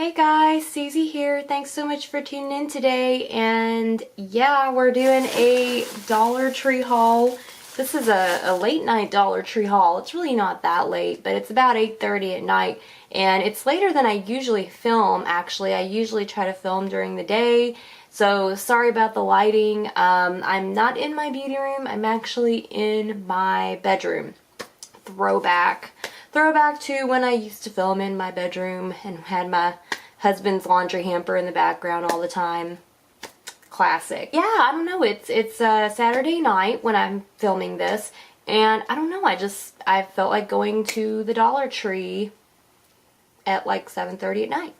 Hey guys, Susie here. Thanks so much for tuning in today. And yeah, we're doing a Dollar Tree haul. This is a late night Dollar Tree haul. It's really not that late, but it's about 8:30 at night. And it's later than I usually film, actually. I usually try to film during the day. So sorry about the lighting. I'm not in my beauty room. I'm actually in my bedroom. Throwback to when I used to film in my bedroom and had my husband's laundry hamper in the background all the time. Classic. Yeah, I don't know. It's Saturday night when I'm filming this, and I don't know. I felt like going to the Dollar Tree at like 7:30 at night.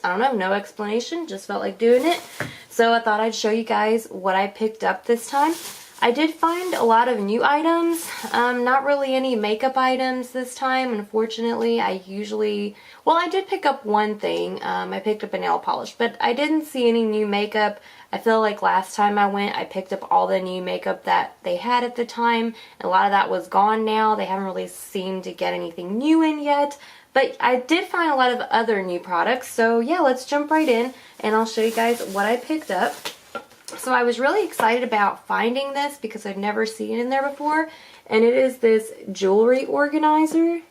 I don't know. No explanation. Just felt like doing it. So I thought I'd show you guys what I picked up this time. I did find a lot of new items, not really any makeup items this time, unfortunately. I did pick up one thing. I picked up a nail polish, but I didn't see any new makeup. I feel like last time I went, I picked up all the new makeup that they had at the time. A lot of that was gone now. They haven't really seemed to get anything new in yet, but I did find a lot of other new products. So yeah, let's jump right in and I'll show you guys what I picked up. So I was really excited about finding this because I've never seen it in there before. And it is this jewelry organizer.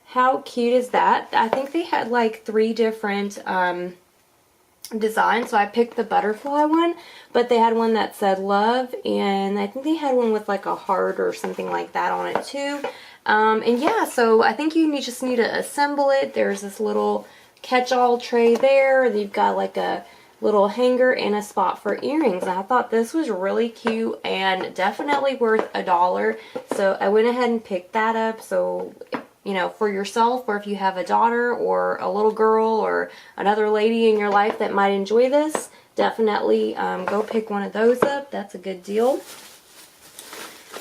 How cute is that? I think they had like 3 different designs. So I picked the butterfly one, but they had one that said love. And I think they had one with like a heart or something like that on it too. And yeah, so I think you just need to assemble it. There's this little catch-all tray there. You've got like a little hanger and a spot for earrings. And I thought this was really cute and definitely worth $1. So I went ahead and picked that up. So, you know, for yourself, or if you have a daughter or a little girl or another lady in your life that might enjoy this, definitely go pick one of those up. That's a good deal.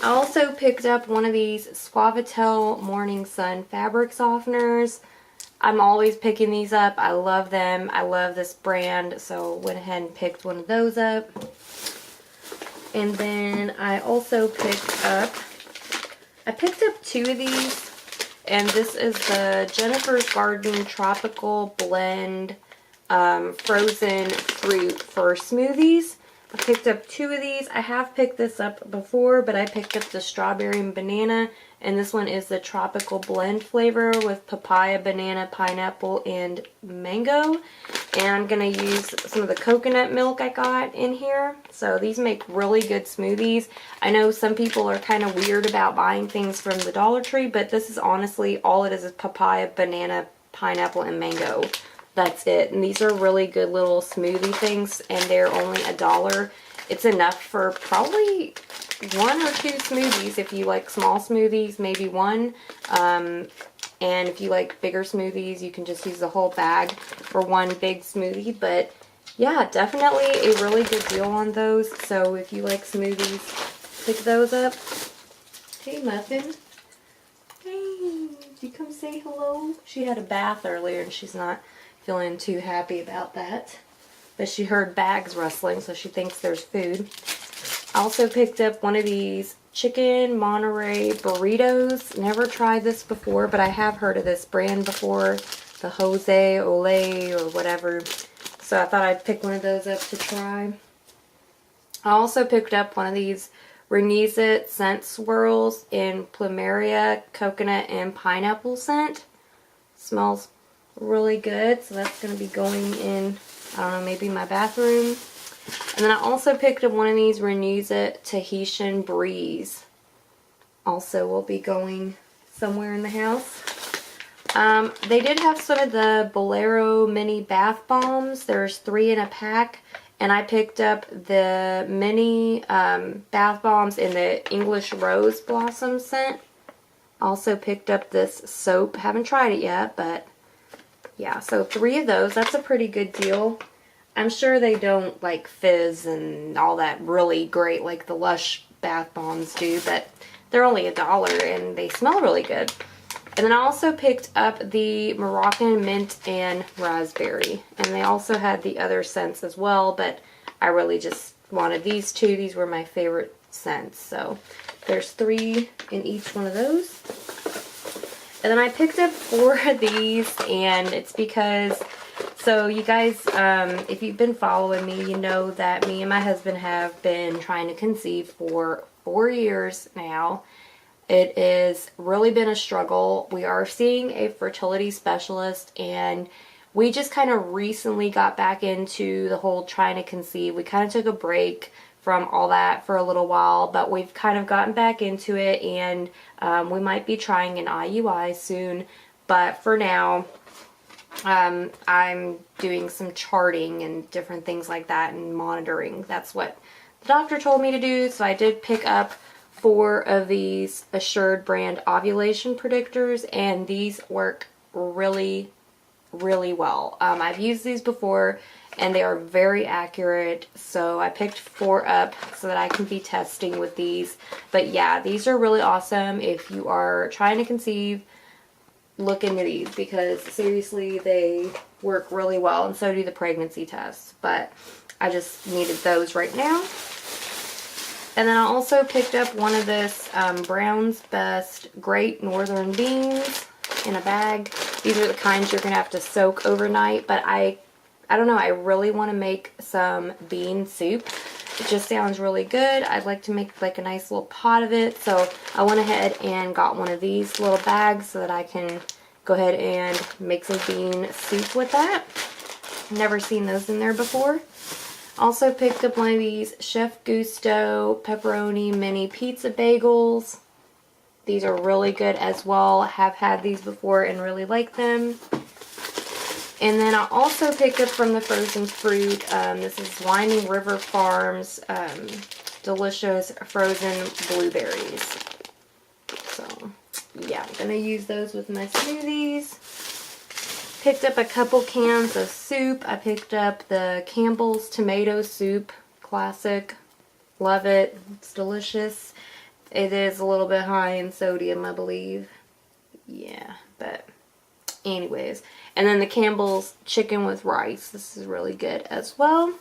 I also picked up one of these Suavitel Morning Sun fabric softeners. I'm always picking these up. I love them. I love this brand, so went ahead and picked one of those up. And then I also picked up 2 of these, and this is the Jennifer's Garden Tropical Blend frozen fruit for smoothies. I picked up 2 of these. I have picked this up before, but I picked up the strawberry and banana, and this one is the tropical blend flavor with papaya, banana, pineapple, and mango. And I'm going to use some of the coconut milk I got in here. So these make really good smoothies. I know some people are kind of weird about buying things from the Dollar Tree, but this is honestly all it is papaya, banana, pineapple, and mango. That's it. And these are really good little smoothie things, and they're only $1. It's enough for probably 1 or 2 smoothies. If you like small smoothies, maybe 1. And if you like bigger smoothies, you can just use the whole bag for 1 big smoothie. But yeah, definitely a really good deal on those. So if you like smoothies, pick those up. Hey, Muffin. Hey, did you come say hello? She had a bath earlier and she's not feeling too happy about that. But she heard bags rustling, so she thinks there's food. I also picked up one of these chicken Monterey burritos. Never tried this before, but I have heard of this brand before. The Jose Ole or whatever. So I thought I'd pick one of those up to try. I also picked up one of these Renizit scent swirls in Plumeria coconut and pineapple scent. Smells really good, so that's going to be going in, I don't know, maybe my bathroom. And then I also picked up one of these Renizit Tahitian Breeze. Also will be going somewhere in the house. They did have some of the Bolero mini bath bombs. There's 3 in a pack, and I picked up the mini bath bombs in the English Rose Blossom scent. Also picked up this soap. Haven't tried it yet, but yeah, so 3 of those. That's a pretty good deal. I'm sure they don't like fizz and all that really great like the Lush bath bombs do, but they're only $1 and they smell really good. And then I also picked up the Moroccan mint and raspberry, and they also had the other scents as well, but I really just wanted these 2. These were my favorite scents, so there's 3 in each one of those. And then I picked up 4 of these, and it's because, so you guys, if you've been following me, you know that me and my husband have been trying to conceive for 4 years now. It has really been a struggle. We are seeing a fertility specialist, and we just kind of recently got back into the whole trying to conceive. We kind of took a break from all that for a little while, but we've kind of gotten back into it, and we might be trying an IUI soon. But for now, I'm doing some charting and different things like that and monitoring. That's what the doctor told me to do. So I did pick up 4 of these Assured brand ovulation predictors, and these work really well. I've used these before, and they are very accurate, so I picked 4 up so that I can be testing with these. But yeah, these are really awesome. If you are trying to conceive, look into these, because seriously, they work really well, and so do the pregnancy tests. But I just needed those right now. And then I also picked up one of this Brown's Best Great Northern Beans in a bag. These are the kinds you're going to have to soak overnight, but I don't know, I really want to make some bean soup. It just sounds really good. I'd like to make like a nice little pot of it, so I went ahead and got one of these little bags so that I can go ahead and make some bean soup with that. Never seen those in there before. Also picked up one of these Chef Gusto pepperoni mini pizza bagels. These are really good as well. I have had these before and really like them. And then I also picked up from the frozen fruit, this is Winding River Farms delicious frozen blueberries. So yeah, I'm going to use those with my smoothies. Picked up a couple cans of soup. I picked up the Campbell's tomato soup, classic. Love it. It's delicious. It is a little bit high in sodium, I believe. Yeah, but anyways. And then the Campbell's chicken with rice. This is really good as well.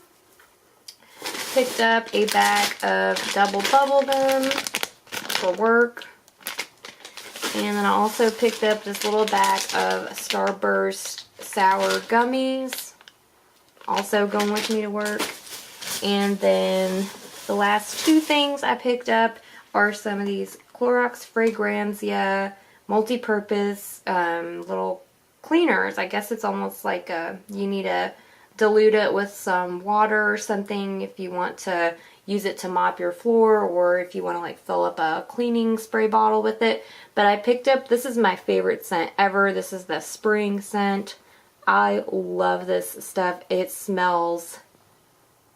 Picked up a bag of double bubble gum for work. And then I also picked up this little bag of Starburst sour gummies. Also going with me to work. And then the last 2 things I picked up are some of these Clorox Fragrantia multi-purpose little cleaners. I guess it's almost like you need to dilute it with some water or something if you want to use it to mop your floor, or if you want to like fill up a cleaning spray bottle with it. But I picked up, this is my favorite scent ever. This is the spring scent. I love this stuff. It smells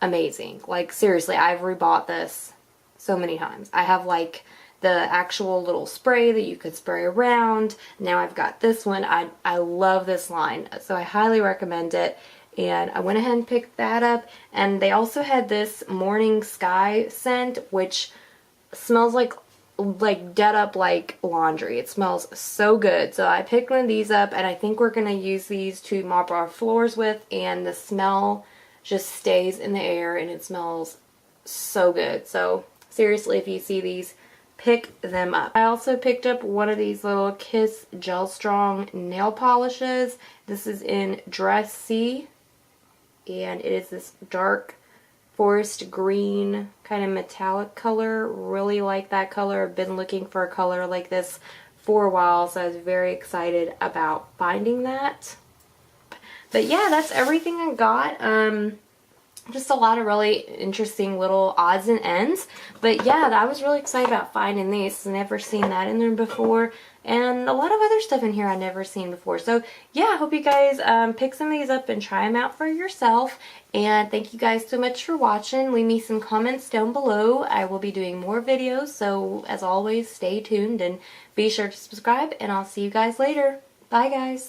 amazing. Like seriously, I've rebought this so many times. I have like the actual little spray that you could spray around. Now I've got this one. I love this line, so I highly recommend it. And I went ahead and picked that up. And they also had this Morning Sky scent, which smells like dead up like laundry. It smells so good. So I picked one of these up, and I think we're going to use these to mop our floors with. And the smell just stays in the air, and it smells so good. So seriously, if you see these, pick them up. I also picked up one of these little Kiss Gel Strong nail polishes. This is in Dressy, and it is this dark forest green kind of metallic color. Really like that color. I've been looking for a color like this for a while, so I was very excited about finding that. But yeah, that's everything I got. Just a lot of really interesting little odds and ends. But yeah, I was really excited about finding these. I've never seen that in there before. And a lot of other stuff in here I've never seen before. So yeah, I hope you guys pick some of these up and try them out for yourself. And thank you guys so much for watching. Leave me some comments down below. I will be doing more videos. So as always, stay tuned and be sure to subscribe. And I'll see you guys later. Bye guys.